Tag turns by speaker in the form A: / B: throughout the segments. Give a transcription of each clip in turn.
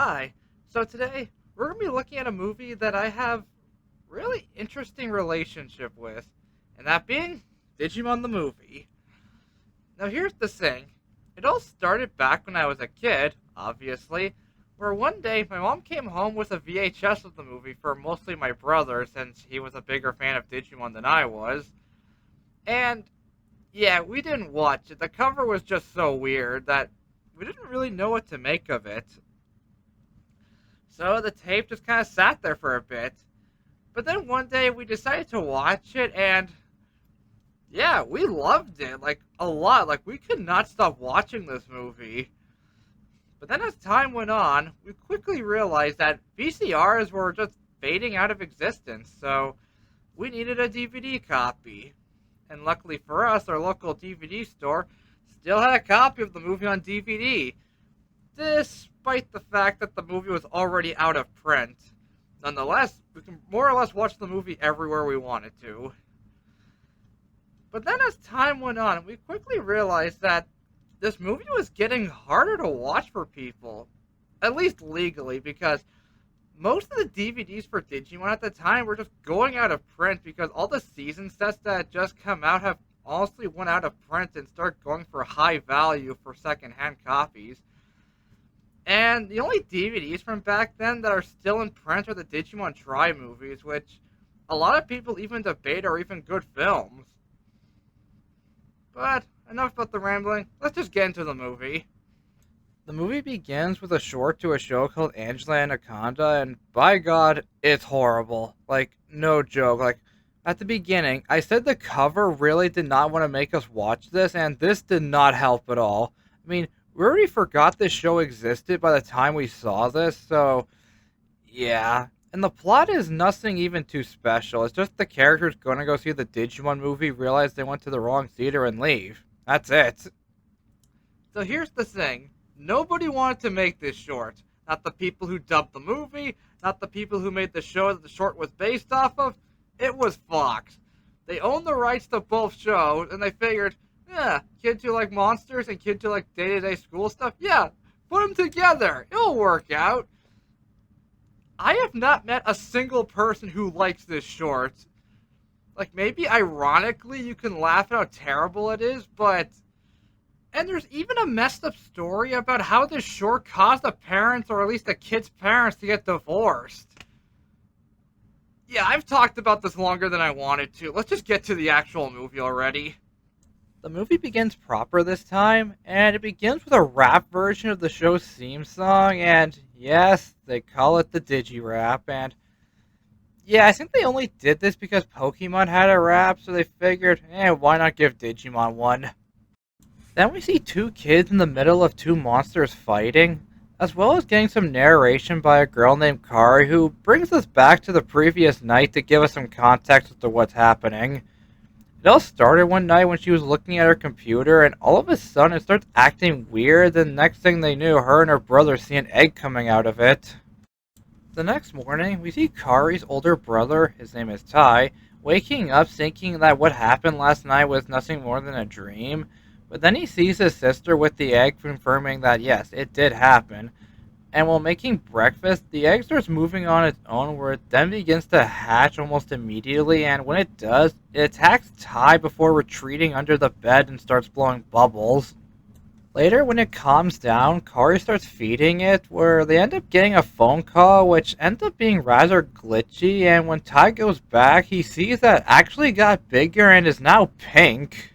A: Hi. So today we're gonna be looking at a movie that I have really interesting relationship with, and that being Digimon the movie. Now here's the thing. It all started back when I was a kid, obviously, where one day my mom came home with a VHS of the movie for mostly my brother since he was a bigger fan of Digimon than I was. And yeah, we didn't watch it. The cover was just so weird that we didn't really know what to make of it. So the tape just kind of sat there for a bit. But then one day we decided to watch it, and yeah, we loved it like a lot. Like we could not stop watching this movie. But then as time went on, we quickly realized that VCRs were just fading out of existence, so we needed a DVD copy. And luckily for us, our local DVD store still had a copy of the movie on DVD, despite the fact that the movie was already out of print. Nonetheless, we can more or less watch the movie everywhere we wanted to. But then as time went on, we quickly realized that this movie was getting harder to watch for people, at least legally, because most of the DVDs for Digimon at the time were just going out of print because all the season sets that had just come out have honestly went out of print and start going for high value for secondhand copies. And the only DVDs from back then that are still in print are the Digimon Try movies, which a lot of people even debate are even good films. But enough about the rambling, let's just get into the movie. The movie begins with a short to a show called Angela Anaconda, and by God, it's horrible. Like, no joke. Like, at the beginning, I said the cover really did not want to make us watch this, and this did not help at all. I mean, we already forgot this show existed by the time we saw this, so yeah. And the plot is nothing even too special. It's just the characters gonna go see the Digimon movie, realize they went to the wrong theater, and leave. That's it. So here's the thing. Nobody wanted to make this short. Not the people who dubbed the movie, not the people who made the show that the short was based off of. It was Fox. They own the rights to both shows, and they figured, yeah, kids who like monsters and kids who like day-to-day school stuff, yeah, put them together. It'll work out. I have not met a single person who likes this short. Like, maybe ironically you can laugh at how terrible it is, but... And there's even a messed up story about how this short caused the parents, or at least the kid's parents, to get divorced. Yeah, I've talked about this longer than I wanted to. Let's just get to the actual movie already. The movie begins proper this time, and it begins with a rap version of the show's theme song, and yes, they call it the Digi-Rap, and yeah, I think they only did this because Pokemon had a rap, so they figured, why not give Digimon one? Then we see two kids in the middle of two monsters fighting, as well as getting some narration by a girl named Kari who brings us back to the previous night to give us some context as to what's happening. It all started one night when she was looking at her computer, and all of a sudden it starts acting weird, and next thing they knew, her and her brother see an egg coming out of it. The next morning, we see Kari's older brother, his name is Tai, waking up thinking that what happened last night was nothing more than a dream, but then he sees his sister with the egg confirming that yes, it did happen. And while making breakfast, the egg starts moving on its own, where it then begins to hatch almost immediately, and when it does, it attacks Tai before retreating under the bed and starts blowing bubbles. Later, when it calms down, Kari starts feeding it, where they end up getting a phone call, which ends up being rather glitchy, and when Tai goes back, he sees that it actually got bigger and is now pink.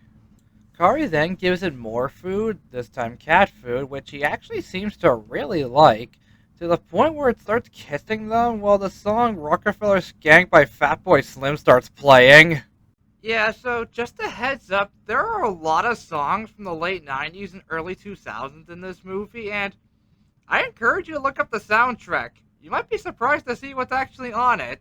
A: Kari then gives it more food, this time cat food, which he actually seems to really like, to the point where it starts kissing them while the song Rockefeller Skank by Fatboy Slim starts playing. Yeah, so just a heads up, there are a lot of songs from the late 90s and early 2000s in this movie, and I encourage you to look up the soundtrack. You might be surprised to see what's actually on it.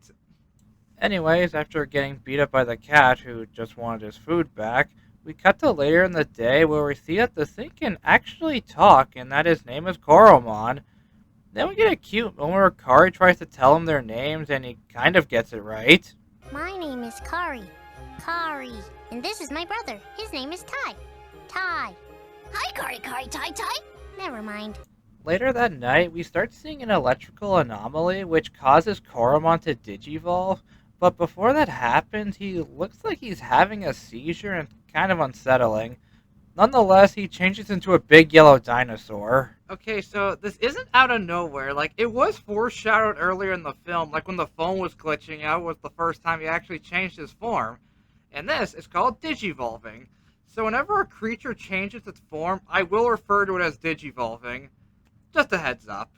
A: Anyways, after getting beat up by the cat who just wanted his food back, we cut to later in the day where we see that the thing can actually talk and that his name is Koromon. Then we get a cute moment where Kari tries to tell him their names and he kind of gets it right.
B: My name is Kari. Kari. And this is my brother. His name is Tai. Tai.
C: Hi, Kari, Tai.
B: Never mind.
A: Later that night, we start seeing an electrical anomaly which causes Koromon to digivolve, but before that happens, he looks like he's having a seizure and kind of unsettling. Nonetheless, he changes into a big yellow dinosaur. Okay, so this isn't out of nowhere. Like, it was foreshadowed earlier in the film, like when the phone was glitching out was the first time he actually changed his form. And this is called digivolving. So whenever a creature changes its form, I will refer to it as digivolving. Just a heads up.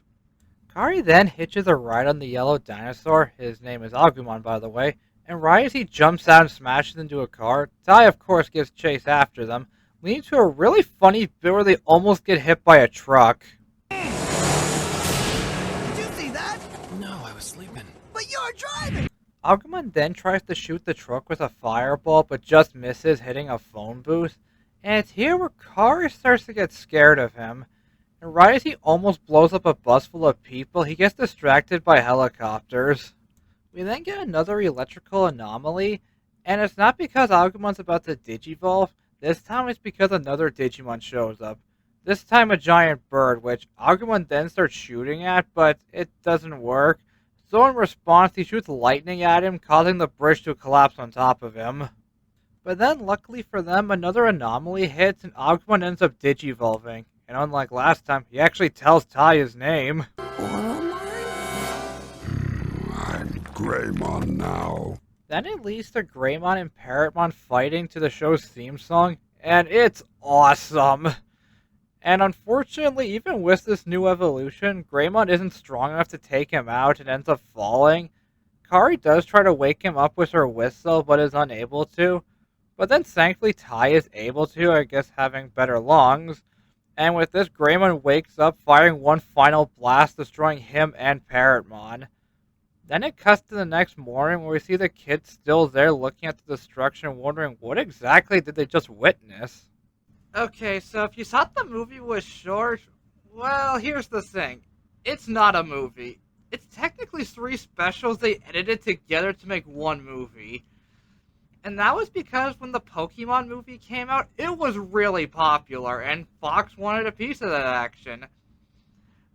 A: Kari then hitches a ride on the yellow dinosaur, his name is Agumon by the way, and right as he jumps out and smashes into a car, Tai of course gives chase after them, leading to a really funny bit where they almost get hit by a truck.
C: Did you see that?
D: No, I was sleeping.
C: But you're driving!
A: Agumon then tries to shoot the truck with a fireball but just misses, hitting a phone booth, and it's here where Kari starts to get scared of him. And right as he almost blows up a bus full of people, he gets distracted by helicopters. We then get another electrical anomaly, and it's not because Agumon's about to digivolve, this time it's because another Digimon shows up. This time a giant bird, which Agumon then starts shooting at, but it doesn't work. So in response, he shoots lightning at him, causing the bridge to collapse on top of him. But then, luckily for them, another anomaly hits and Agumon ends up digivolving. And unlike last time, he actually tells Tai his name.
E: I'm Greymon now.
A: Then it leads to Greymon and Parrotmon fighting to the show's theme song, and it's awesome. And unfortunately, even with this new evolution, Greymon isn't strong enough to take him out and ends up falling. Kari does try to wake him up with her whistle, but is unable to. But then thankfully Tai is able to, I guess having better lungs. And with this, Greymon wakes up, firing one final blast, destroying him and Parrotmon. Then it cuts to the next morning where we see the kids still there looking at the destruction, wondering what exactly did they just witness. Okay, so if you thought the movie was short, well, here's the thing. It's not a movie. It's technically 3 specials they edited together to make one movie. And that was because when the Pokemon movie came out, it was really popular, and Fox wanted a piece of that action.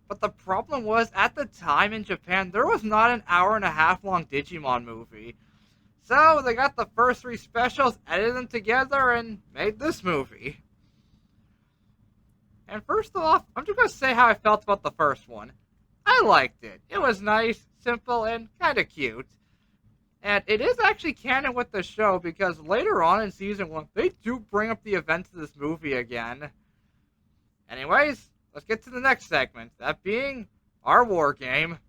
A: But the problem was, at the time in Japan, there was not an hour-and-a-half long Digimon movie. So they got the first 3 specials, edited them together, and made this movie. And first off, I'm just going to say how I felt about the first one. I liked it. It was nice, simple, and kind of cute. And it is actually canon with the show because later on in season 1, they do bring up the events of this movie again. Anyways, let's get to the next segment, that being our war game.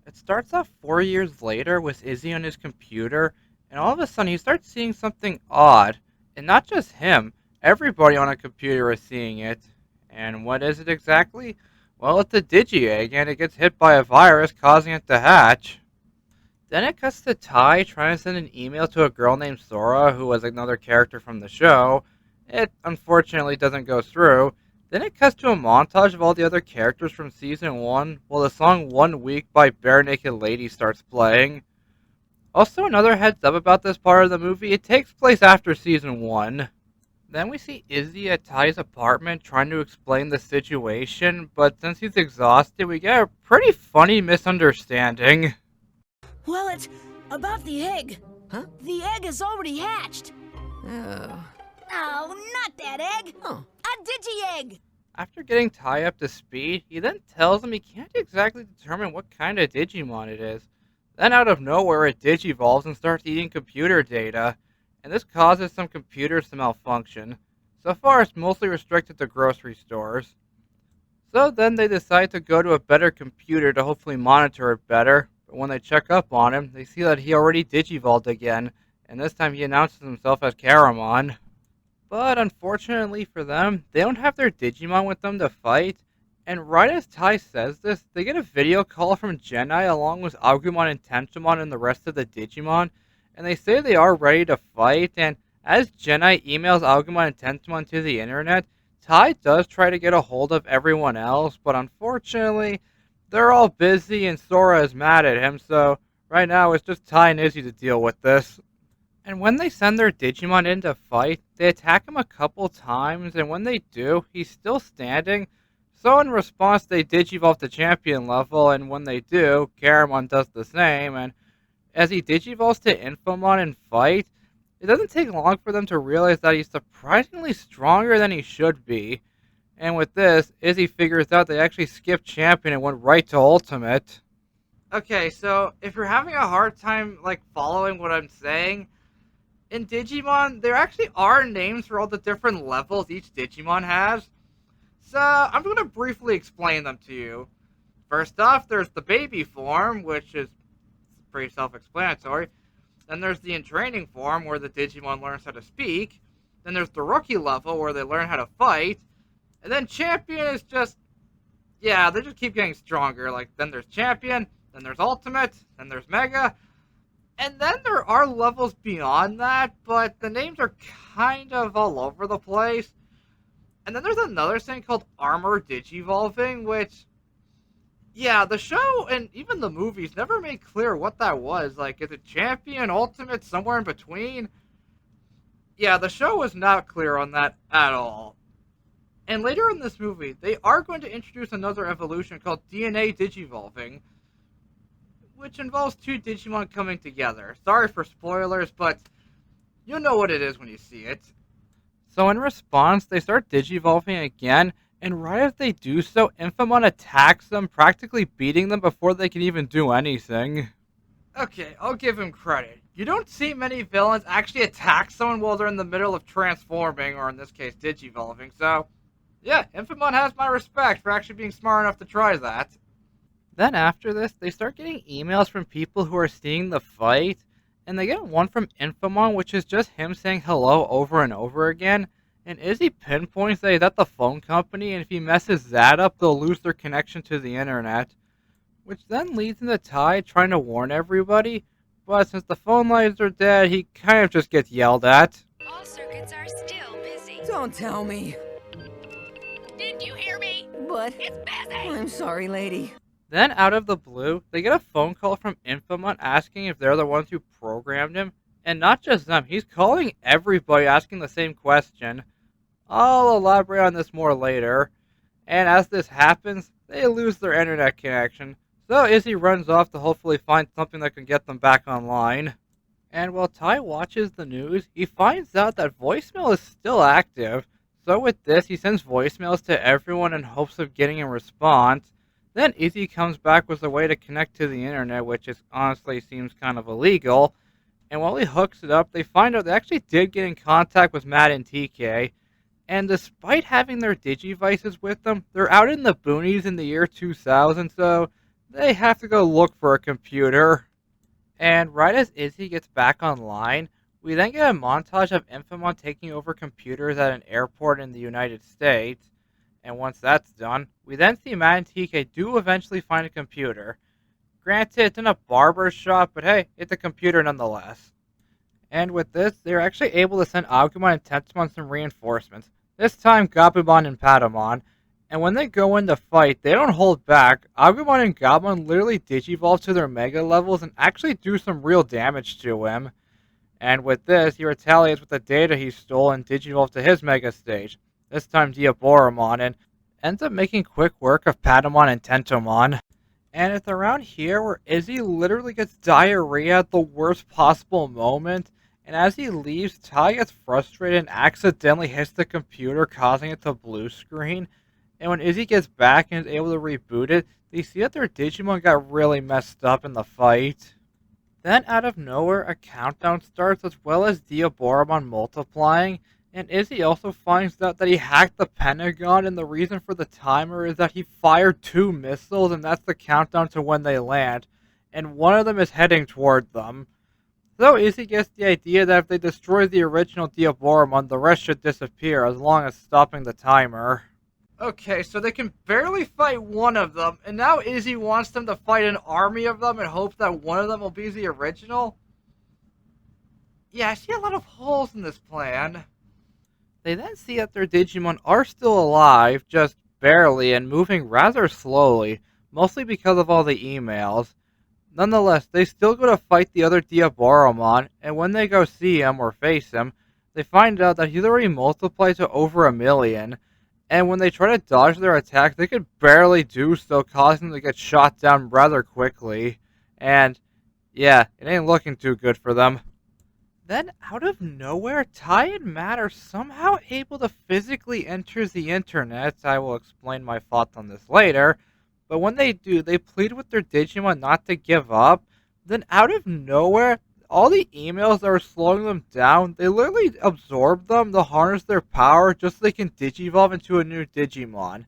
A: It starts off 4 years later with Izzy on his computer, and all of a sudden he starts seeing something odd. And not just him, everybody on a computer is seeing it. And what is it exactly? Well, it's a Digi-Egg, and it gets hit by a virus, causing it to hatch. Then it cuts to Tai trying to send an email to a girl named Sora, who was another character from the show. It unfortunately doesn't go through. Then it cuts to a montage of all the other characters from Season 1, while the song 1 Week by Bare Naked Lady starts playing. Also, another heads up about this part of the movie, it takes place after Season 1. Then we see Izzy at Tai's apartment trying to explain the situation, but since he's exhausted, we get a pretty funny misunderstanding.
F: Well, it's about the egg.
D: Huh?
F: The egg is already hatched.
D: Oh.
F: Oh, not that egg.
D: Oh.
F: A digi-egg.
A: After getting Tai up to speed, he then tells him he can't exactly determine what kind of Digimon it is. Then out of nowhere, it digivolves and starts eating computer data, and this causes some computers to malfunction. So far, it's mostly restricted to grocery stores. So then they decide to go to a better computer to hopefully monitor it better. But when they check up on him, they see that he already digivolved again, and this time he announces himself as Caramon. But unfortunately for them, they don't have their Digimon with them to fight, and right as Tai says this, they get a video call from Genai along with Agumon and Tentomon and the rest of the Digimon, and they say they are ready to fight, and as Genai emails Agumon and Tentomon to the internet, Tai does try to get a hold of everyone else, but unfortunately, they're all busy and Sora is mad at him, so right now it's just Tai and Izzy to deal with this. And when they send their Digimon in to fight, they attack him a couple times, and when they do, he's still standing, So in response, they digivolve to champion level, and when they do, Garamon does the same, and as he digivolves to Infomon and fight, it doesn't take long for them to realize that he's surprisingly stronger than he should be. And with this, Izzy figures out they actually skipped champion and went right to ultimate. Okay, so if you're having a hard time following what I'm saying, in Digimon there actually are names for all the different levels each Digimon has. So I'm going to briefly explain them to you. First off, there's the baby form, which is pretty self-explanatory. Then there's the entraining form, where the Digimon learns how to speak. Then there's the rookie level, where they learn how to fight. And then champion is just, yeah, they just keep getting stronger. Then there's champion, then there's ultimate, then there's mega. And then there are levels beyond that, but the names are kind of all over the place. And then there's another thing called Armor Digivolving, which, yeah, the show and even the movies never made clear what that was. Is it champion, ultimate, somewhere in between? Yeah, the show was not clear on that at all. And later in this movie, they are going to introduce another evolution called DNA Digivolving, which involves two Digimon coming together. Sorry for spoilers, but you'll know what it is when you see it. So in response, they start Digivolving again, and right as they do so, Infomon attacks them, practically beating them before they can even do anything. Okay, I'll give him credit. You don't see many villains actually attack someone while they're in the middle of transforming, or in this case, Digivolving, so yeah, Infomon has my respect for actually being smart enough to try that. Then after this, they start getting emails from people who are seeing the fight, and they get one from Infomon, which is just him saying hello over and over again. And Izzy pinpoints that he's at the phone company, and if he messes that up, they'll lose their connection to the internet. Which then leads into Tai trying to warn everybody, but since the phone lines are dead, he kind of just gets yelled at.
C: All circuits are still busy.
G: Don't tell me.
C: Didn't you hear me?
G: But
C: It's busy.
G: I'm sorry, lady.
A: Then out of the blue, they get a phone call from Infomon asking if they're the ones who programmed him. And not just them, he's calling everybody asking the same question. I'll elaborate on this more later. And as this happens, they lose their internet connection. So Izzy runs off to hopefully find something that can get them back online. And while Tai watches the news, he finds out that voicemail is still active. So with this, he sends voicemails to everyone in hopes of getting a response. Then Izzy comes back with a way to connect to the internet, which is honestly seems kind of illegal. And while he hooks it up, they find out they actually did get in contact with Matt and TK. And despite having their Digivices with them, they're out in the boonies in the year 2000, so they have to go look for a computer. And right as Izzy gets back online, we then get a montage of Infomon taking over computers at an airport in the United States. And once that's done, we then see Matt and TK do eventually find a computer. Granted, it's in a barber shop, but hey, it's a computer nonetheless. And with this, they're actually able to send Agumon and Tensumon some reinforcements. This time, Gabumon and Patamon. And when they go in to fight, they don't hold back. Agumon and Gabumon literally digivolve to their mega levels and actually do some real damage to him. And with this, he retaliates with the data he stole and digivolves to his mega stage. This time Diaboromon, and ends up making quick work of Patamon and Tentomon. And it's around here where Izzy literally gets diarrhea at the worst possible moment, and as he leaves, Tai gets frustrated and accidentally hits the computer, causing it to blue screen. And when Izzy gets back and is able to reboot it, they see that their Digimon got really messed up in the fight. Then out of nowhere, a countdown starts as well as Diaboromon multiplying, and Izzy also finds out that he hacked the Pentagon, and the reason for the timer is that he fired 2 missiles, and that's the countdown to when they land. And one of them is heading toward them. So Izzy gets the idea that if they destroy the original Diaboromon, the rest should disappear, as long as stopping the timer. Okay, so they can barely fight one of them, and now Izzy wants them to fight an army of them and hopes that one of them will be the original? Yeah, I see a lot of holes in this plan. They then see that their Digimon are still alive, just barely, and moving rather slowly, mostly because of all the emails. Nonetheless, they still go to fight the other Diaboromon, and when they go see him or face him, they find out that he's already multiplied to over 1 million. And when they try to dodge their attack, they could barely do so, causing them to get shot down rather quickly. And yeah, it ain't looking too good for them. Then, out of nowhere, Ty and Matt are somehow able to physically enter the internet. I will explain my thoughts on this later. But when they do, they plead with their Digimon not to give up. Then, out of nowhere, all the emails that were slowing them down, they literally absorb them to harness their power just so they can Digivolve into a new Digimon.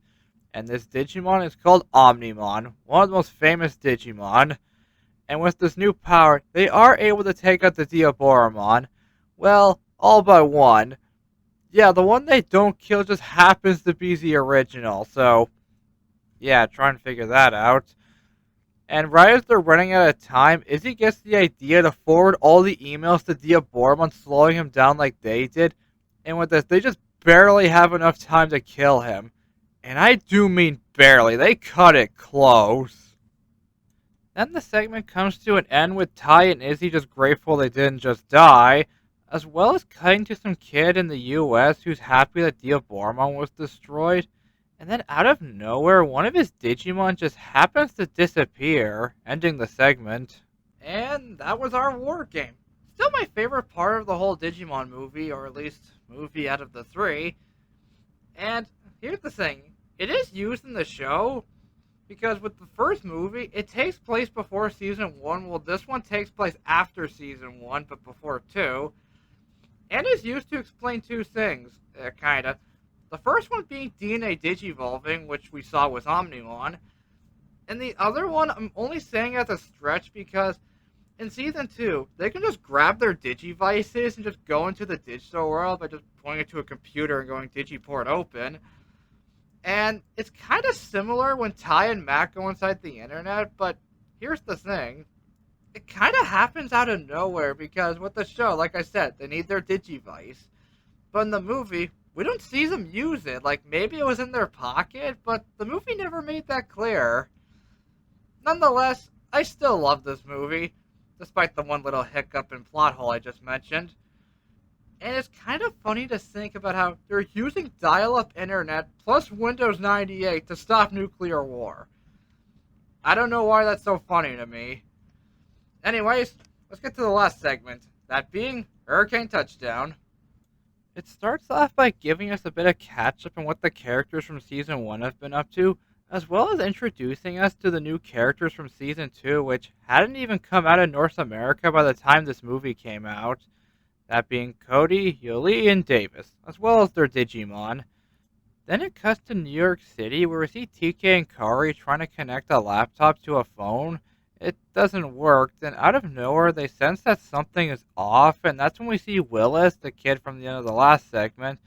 A: And this Digimon is called Omnimon, one of the most famous Digimon. And with this new power, they are able to take out the Diaboromon. Well, all but one. Yeah, the one they don't kill just happens to be the original, so yeah, try and figure that out. And right as they're running out of time, Izzy gets the idea to forward all the emails to Diaboromon, slowing him down like they did. And with this, they just barely have enough time to kill him. And I do mean barely, they cut it close. Then the segment comes to an end with Ty and Izzy just grateful they didn't just die, as well as cutting to some kid in the US who's happy that Diaboromon was destroyed. And then out of nowhere, one of his Digimon just happens to disappear, ending the segment. And that was our war game. Still my favorite part of the whole Digimon movie, or at least movie out of the three. And here's the thing, it is used in the show, because with the first movie, it takes place before Season 1. Well, this one takes place after Season 1, but before 2. And is used to explain two things, kinda. The first one being DNA digivolving, which we saw with Omnimon. And the other one, I'm only saying as a stretch because in Season 2, they can just grab their Digivices and just go into the digital world by just pointing it to a computer and going Digiport open. And it's kind of similar when Ty and Matt go inside the internet, but here's the thing. It kind of happens out of nowhere because with the show, like I said, they need their Digivice. But in the movie, we don't see them use it. Like, maybe it was in their pocket, but the movie never made that clear. Nonetheless, I still love this movie, despite the one little hiccup and plot hole I just mentioned. And it's kind of funny to think about how they're using dial-up internet plus Windows 98 to stop nuclear war. I don't know why that's so funny to me. Anyways, let's get to the last segment, that being Hurricane Touchdown. It starts off by giving us a bit of catch-up on what the characters from Season 1 have been up to, as well as introducing us to the new characters from Season 2, which hadn't even come out of North America by the time this movie came out. That being Cody, Yuli, and Davis, as well as their Digimon. Then it cuts to New York City, where we see TK and Kari trying to connect a laptop to a phone. It doesn't work, then out of nowhere they sense that something is off, and that's when we see Willis, the kid from the end of the last segment,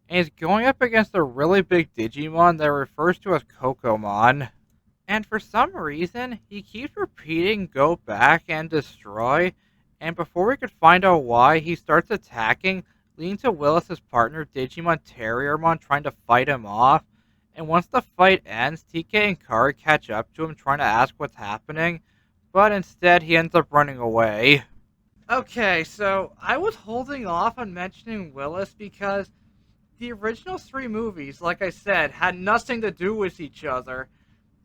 A: and he's going up against a really big Digimon that refers to as Kokomon. And for some reason, he keeps repeating go back and destroy, and before we could find out why, he starts attacking, leading to Willis's partner Digimon Terriermon trying to fight him off. And once the fight ends, TK and Kari catch up to him trying to ask what's happening, but instead he ends up running away. Okay, so I was holding off on mentioning Willis because the original three movies, like I said, had nothing to do with each other,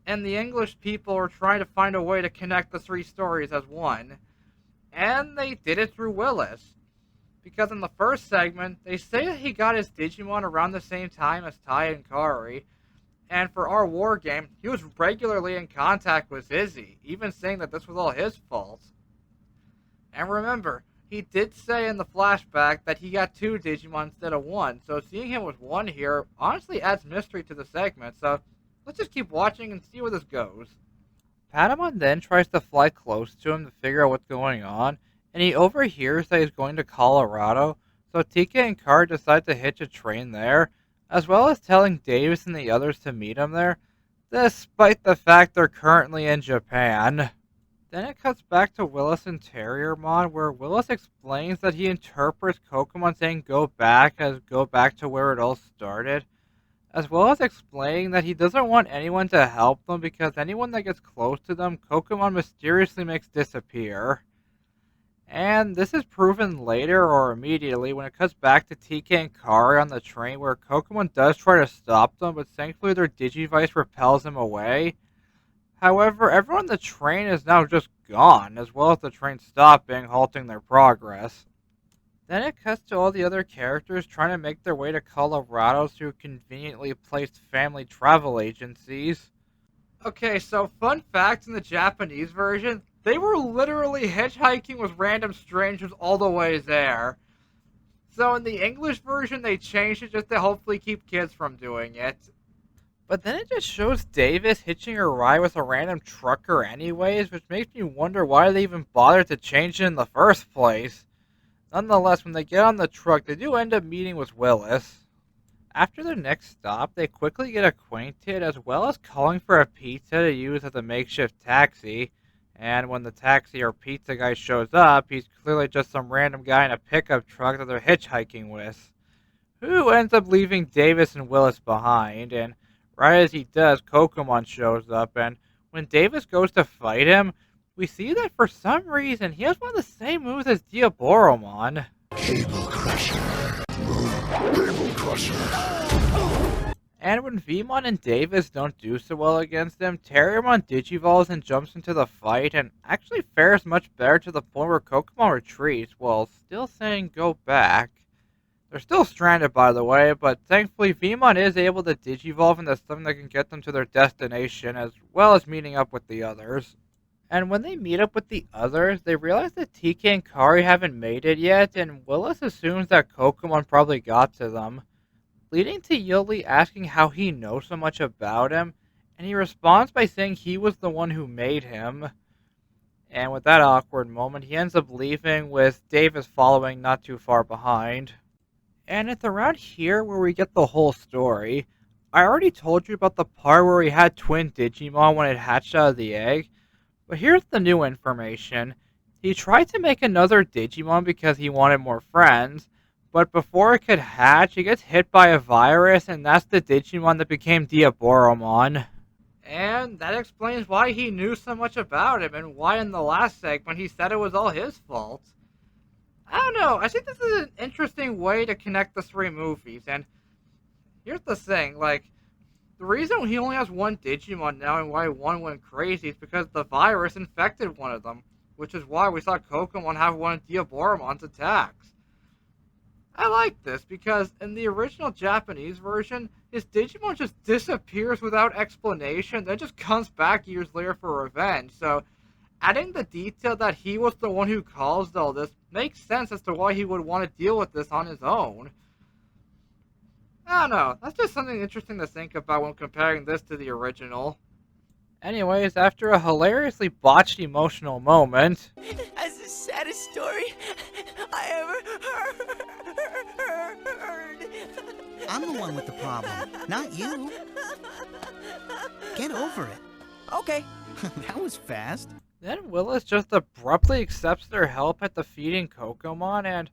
A: and the English people were trying to find a way to connect the three stories as one. And they did it through Willis. Because in the first segment, they say that he got his Digimon around the same time as Ty and Kari. And for our war game, he was regularly in contact with Izzy, even saying that this was all his fault. And remember, he did say in the flashback that he got two Digimon instead of one, so seeing him with one here honestly adds mystery to the segment, so let's just keep watching and see where this goes. Patamon then tries to fly close to him to figure out what's going on, and he overhears that he's going to Colorado, so Tika and Kari decide to hitch a train there, as well as telling Davis and the others to meet him there, despite the fact they're currently in Japan. Then it cuts back to Willis and Terriermon, where Willis explains that he interprets Kokomon saying go back as go back to where it all started, as well as explaining that he doesn't want anyone to help them because anyone that gets close to them, Kokomon mysteriously makes disappear. And this is proven later or immediately when it cuts back to TK and Kari on the train where Kokomon does try to stop them, but thankfully their Digivice repels him away. However, everyone on the train is now just gone, as well as the train stopping, halting their progress. Then it cuts to all the other characters trying to make their way to Colorado through conveniently placed family travel agencies. Okay, so fun fact, in the Japanese version, they were literally hitchhiking with random strangers all the way there. So in the English version, they changed it just to hopefully keep kids from doing it. But then it just shows Davis hitching a ride with a random trucker anyways, which makes me wonder why they even bothered to change it in the first place. Nonetheless, when they get on the truck, they do end up meeting with Willis. After their next stop, they quickly get acquainted, as well as calling for a pizza to use as a makeshift taxi. And when the taxi or pizza guy shows up, he's clearly just some random guy in a pickup truck that they're hitchhiking with, who ends up leaving Davis and Willis behind. And right as he does, Kokomon shows up, and when Davis goes to fight him, we see that for some reason he has one of the same moves as Diaboromon.
E: Cable Crusher. Cable Crusher.
A: And when Vmon and Davis don't do so well against him, Terriermon digivolves and jumps into the fight, and actually fares much better to the point where Kokomon retreats, while still saying go back. They're still stranded, by the way, but thankfully Vmon is able to digivolve into something that can get them to their destination, as well as meeting up with the others. And when they meet up with the others, they realize that TK and Kari haven't made it yet, and Willis assumes that Kokomon probably got to them, leading to Yuli asking how he knows so much about him, and he responds by saying he was the one who made him. And with that awkward moment, he ends up leaving, with Davis following not too far behind. And it's around here where we get the whole story. I already told you about the part where we had twin Digimon when it hatched out of the egg, but here's the new information. He tried to make another Digimon because he wanted more friends, but before it could hatch, it gets hit by a virus, and that's the Digimon that became Diaboromon. And that explains why he knew so much about him, and why in the last segment he said it was all his fault. I don't know, I think this is an interesting way to connect the three movies, and here's the thing, the reason he only has one Digimon now and why one went crazy is because the virus infected one of them, which is why we saw Kokomon have one of Diaboromon's attacks. I like this because in the original Japanese version, his Digimon just disappears without explanation, then just comes back years later for revenge, so adding the detail that he was the one who caused all this makes sense as to why he would want to deal with this on his own. I don't know, that's just something interesting to think about when comparing this to the original. Anyways, after a hilariously botched emotional moment...
G: That's the saddest story I ever heard.
H: I'm the one with the problem, not you. Get over it.
G: Okay.
H: That was fast.
A: Then Willis just abruptly accepts their help at defeating Kokomon, and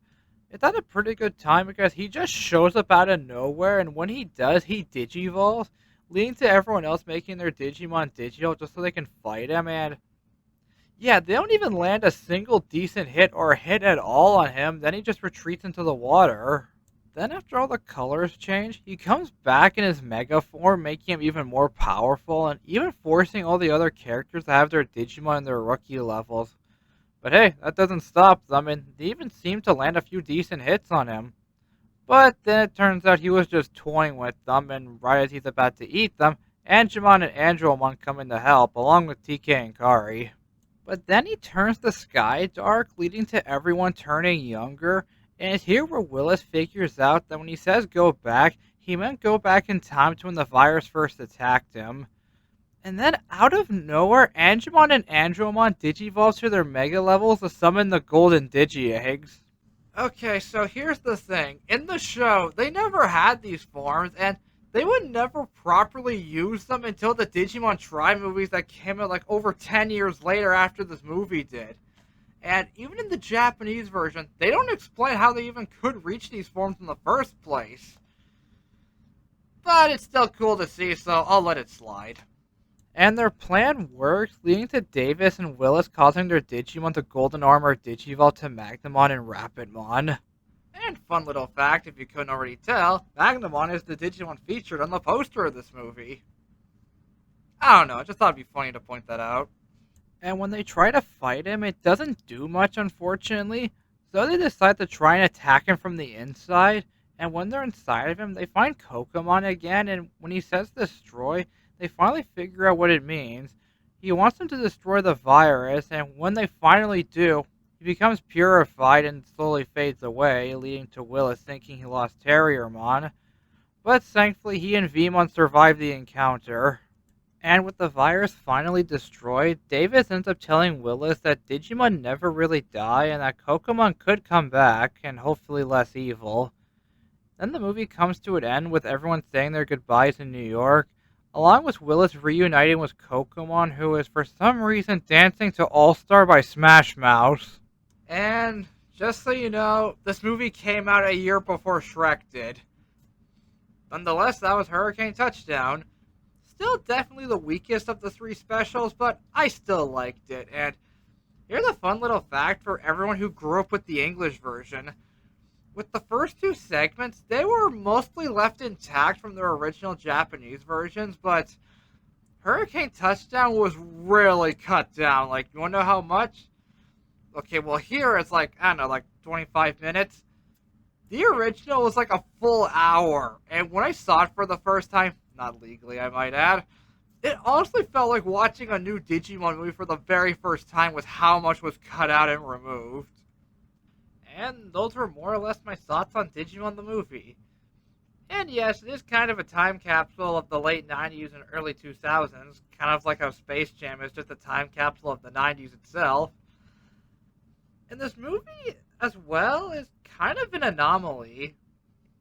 A: it's at a pretty good time because he just shows up out of nowhere, and when he does, he digivolves, leading to everyone else making their Digimon digital just so they can fight him, and yeah, they don't even land a single decent hit or a hit at all on him, then he just retreats into the water. Then after all the colors change, he comes back in his Mega form, making him even more powerful, and even forcing all the other characters to have their Digimon in their rookie levels. But hey, that doesn't stop them, and they even seem to land a few decent hits on him. But then it turns out he was just toying with them, and right as he's about to eat them, Angemon and Andromon come in to help, along with TK and Kari. But then he turns the sky dark, leading to everyone turning younger, and it's here where Willis figures out that when he says go back, he meant go back in time to when the virus first attacked him. And then out of nowhere, Angemon and Andromon digivolve to their Mega levels to summon the golden Digi-Eggs. Okay, so here's the thing. In the show, they never had these forms, and they would never properly use them until the Digimon Tri movies that came out over 10 years later after this movie did. And even in the Japanese version, they don't explain how they even could reach these forms in the first place. But it's still cool to see, so I'll let it slide. And their plan works, leading to Davis and Willis causing their Digimon the Golden Armor Digivolve to Magnamon and Rapidmon. And fun little fact, if you couldn't already tell, Magnamon is the Digimon featured on the poster of this movie. I don't know, I just thought it'd be funny to point that out. And when they try to fight him, it doesn't do much, unfortunately. So they decide to try and attack him from the inside. And when they're inside of him, they find Kokomon again. And when he says destroy, they finally figure out what it means. He wants them to destroy the virus. And when they finally do, he becomes purified and slowly fades away, leading to Willis thinking he lost Terriermon. But thankfully, he and Vmon survive the encounter. And with the virus finally destroyed, Davis ends up telling Willis that Digimon never really die and that Kokomon could come back, and hopefully less evil. Then the movie comes to an end with everyone saying their goodbyes in New York, along with Willis reuniting with Kokomon, who is for some reason dancing to All Star by Smash Mouth. And just so you know, this movie came out a year before Shrek did. Nonetheless, that was Hurricane Touchdown. Still definitely the weakest of the three specials, but I still liked it. And here's a fun little fact for everyone who grew up with the English version. With the first two segments, they were mostly left intact from their original Japanese versions, but Hurricane Touchdown was really cut down. Like, you wanna know how much? Okay, well here it's like, I don't know, like 25 minutes. The original was like a full hour, and when I saw it for the first time, not legally, I might add, it honestly felt like watching a new Digimon movie for the very first time with how much was cut out and removed. And those were more or less my thoughts on Digimon the movie. And yes, it is kind of a time capsule of the late 90s and early 2000s, kind of like how Space Jam is just a time capsule of the 90s itself. And this movie, as well, is kind of an anomaly.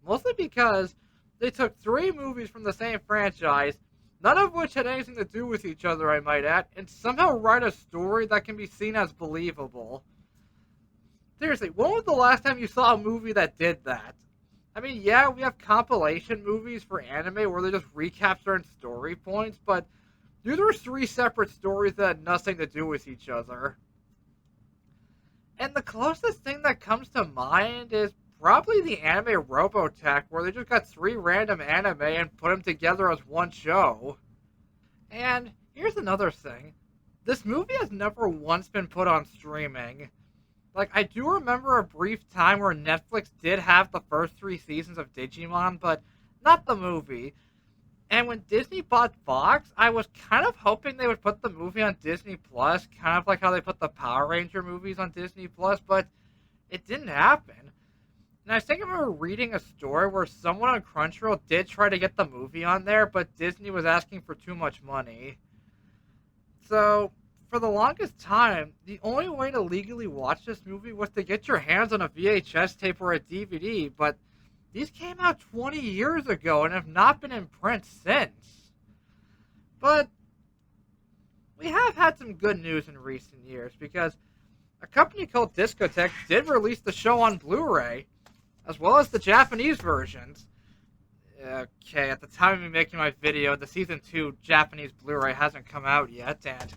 A: Mostly because they took 3 movies from the same franchise, none of which had anything to do with each other, I might add, and somehow write a story that can be seen as believable. Seriously, when was the last time you saw a movie that did that? I mean, yeah, we have compilation movies for anime where they just recap certain story points, but these were 3 separate stories that had nothing to do with each other. And the closest thing that comes to mind is probably the anime Robotech, where they just got 3 random anime and put them together as one show. And here's another thing. This movie has never once been put on streaming. Like, I do remember a brief time where Netflix did have the first 3 seasons of Digimon, but not the movie. And when Disney bought Fox, I was kind of hoping they would put the movie on Disney Plus, kind of like how they put the Power Ranger movies on Disney Plus, but it didn't happen. And I think I remember reading a story where someone on Crunchyroll did try to get the movie on there, but Disney was asking for too much money. So, for the longest time, the only way to legally watch this movie was to get your hands on a VHS tape or a DVD, but these came out 20 years ago and have not been in print since. But we have had some good news in recent years, because a company called Discotek did release the show on Blu-ray, as well as the Japanese versions. Okay, at the time of me making my video, the Season 2 Japanese Blu-ray hasn't come out yet, and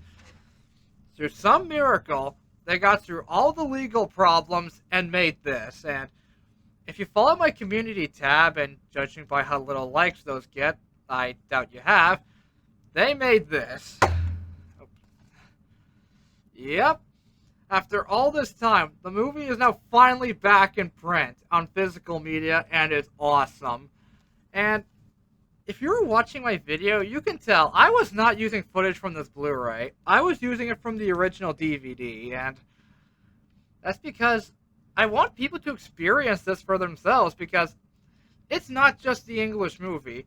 A: through some miracle, they got through all the legal problems and made this. And if you follow my community tab, and judging by how little likes those get, I doubt you have, they made this. Yep. After all this time, the movie is now finally back in print on physical media, and it's awesome. And if you were watching my video, you can tell I was not using footage from this Blu-ray. I was using it from the original DVD, and that's because I want people to experience this for themselves, because it's not just the English movie.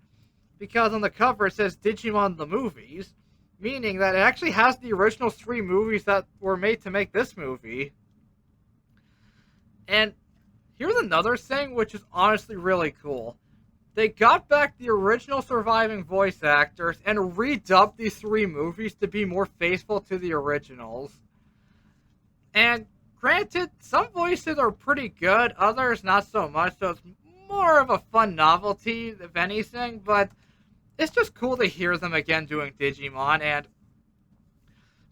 A: Because on the cover it says Digimon the Movies, meaning that it actually has the original 3 movies that were made to make this movie. And here's another thing which is honestly really cool. They got back the original surviving voice actors and redubbed these 3 movies to be more faithful to the originals. And granted, some voices are pretty good, others not so much, so it's more of a fun novelty, if anything, but it's just cool to hear them again doing Digimon, and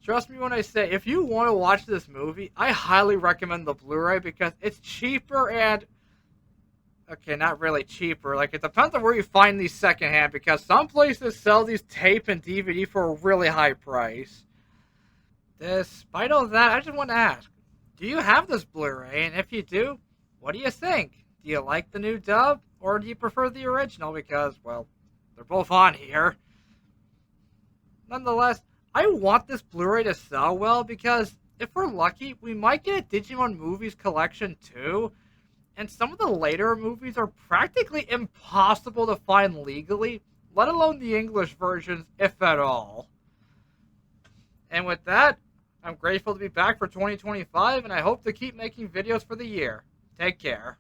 A: trust me when I say, if you want to watch this movie, I highly recommend the Blu-ray because it's cheaper and... Okay, not really cheaper. Like, it depends on where you find these secondhand because some places sell these tape and DVD for a really high price. Despite all that, I just want to ask, do you have this Blu-ray? And if you do, what do you think? Do you like the new dub? Or do you prefer the original? Because, well, they're both on here. Nonetheless, I want this Blu-ray to sell well because if we're lucky, we might get a Digimon Movies collection too. And some of the later movies are practically impossible to find legally, let alone the English versions, if at all. And with that, I'm grateful to be back for 2025, and I hope to keep making videos for the year. Take care.